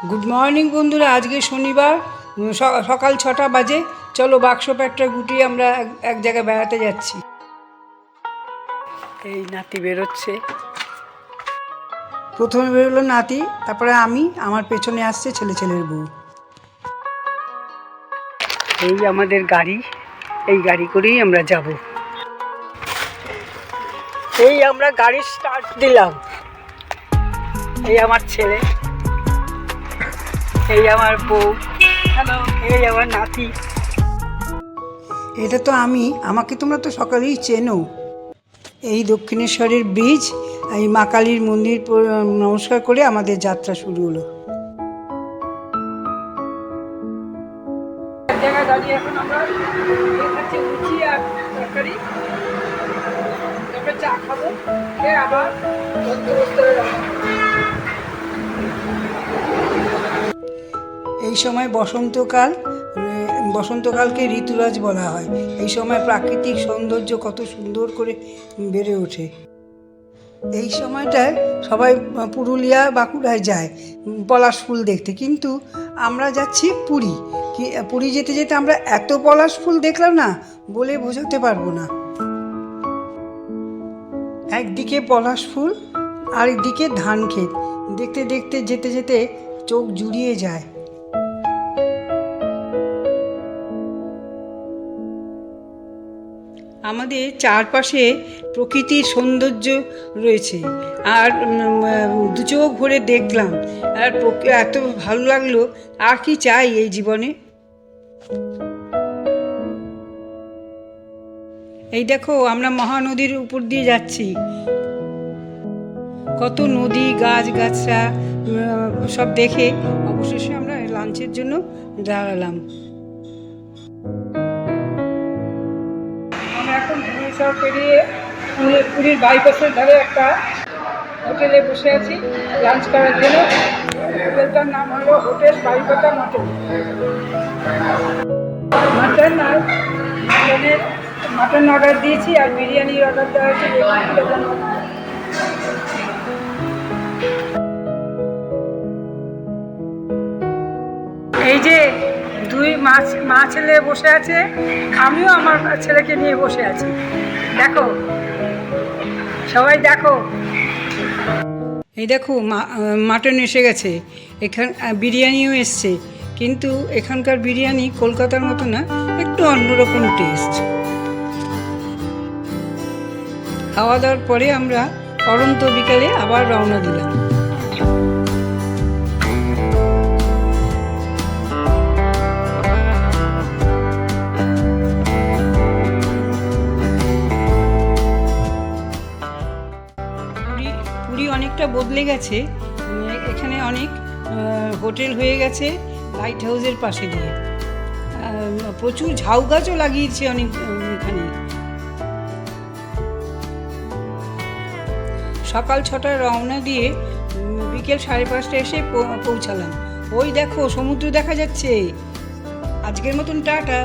Good morning বন্ধুরা। আজকে শনিবার, সকাল 6টা বাজে। চলো বাক্স প্যাকটা গুটিয়ে আমরা এক জায়গায় বেড়াতে যাচ্ছি। এই নাতি বেরোচ্ছে, প্রথমে বেরোলো নাতি, তারপরে আমি, আমার পেছনে আসছে ছেলের বউ। এই আমাদের গাড়ি, এই গাড়ি করেই আমরা যাব। এই আমরা গাড়ি স্টার্ট দিলাম। এই আমার ছেলে, এই আমার বউ, হ্যালো, এই আমার নাতি। এটা তো আমি, আমাকে তোমরা তো সকালেই চেনো। এই দক্ষিণেশ্বরের ব্রিজ, এই মা কালীর মন্দির নমস্কার করে আমাদের যাত্রা শুরু হলো। এক জায়গায় দাঁড়িয়ে এখন আমরা খাচ্ছি লুচি আর তরকারি, তারপরে চা খাবো, খেয়ে আবার এই সময় বসন্তকালকে ঋতুরাজ বলা হয়। এই সময় প্রাকৃতিক সৌন্দর্য কত সুন্দর করে বেড়ে ওঠে। এই সময়টায় সবাই পুরুলিয়া বাঁকুড়ায় যায় পলাশ ফুল দেখতে, কিন্তু আমরা যাচ্ছি পুরী যেতে যেতে আমরা এত পলাশ ফুল দেখলাম না, বলে বোঝাতে পারবো না। একদিকে পলাশ ফুল আর একদিকে ধান ক্ষেত, দেখতে দেখতে যেতে যেতে চোখ জুড়িয়ে যায়। আমাদের চারপাশে প্রকৃতির সৌন্দর্য রয়েছে, আর দু চোখ ভরে দেখলাম, আর এত ভালো লাগলো। আর কি চাই এই জীবনে। এই দেখো, আমরা মহানদীর উপর দিয়ে যাচ্ছি। কত নদী, গাছগাছরা সব দেখে অবশেষে আমরা লাঞ্চের জন্য দাঁড়ালাম। আমরা এখন ভুবনেশ্বর পেরিয়ে পুরীর বাইপাসের ধারে একটা হোটেলে বসে আছি লাঞ্চ করার জন্য। হোটেলটার নাম হলো হোটেল বাইপাতা মাটন অর্ডার দিয়েছি, আর বিরিয়ানির অর্ডার দেওয়া হয়েছে। এই যে দুই মা ছেলে বসে আছে, আমিও আমার ছেলেকে নিয়ে বসে আছি। দেখো সবাই, দেখো এই দেখো মাটন এসে গেছে, বিরিয়ানিও এসছে, কিন্তু এখানকার বিরিয়ানি কলকাতার মতো না, একটু অন্যরকম টেস্ট। খাওয়া দাওয়ার পরে আমরা পরন্ত বিকালে আবার রওনা দিলাম। পুরী অনেকটা বদলে গেছে, এখানে অনেক হোটেল হয়ে গেছে লাইট হাউসের পাশে দিয়ে। প্রচুর ঝাউ গাছও লাগিয়েছে অনেক এখানে। সকাল 6টায় রওনা দিয়ে বিকেল 5:30 এসে পৌঁছালাম। ওই দেখো সমুদ্র দেখা যাচ্ছে। আজকের মতন টাটা।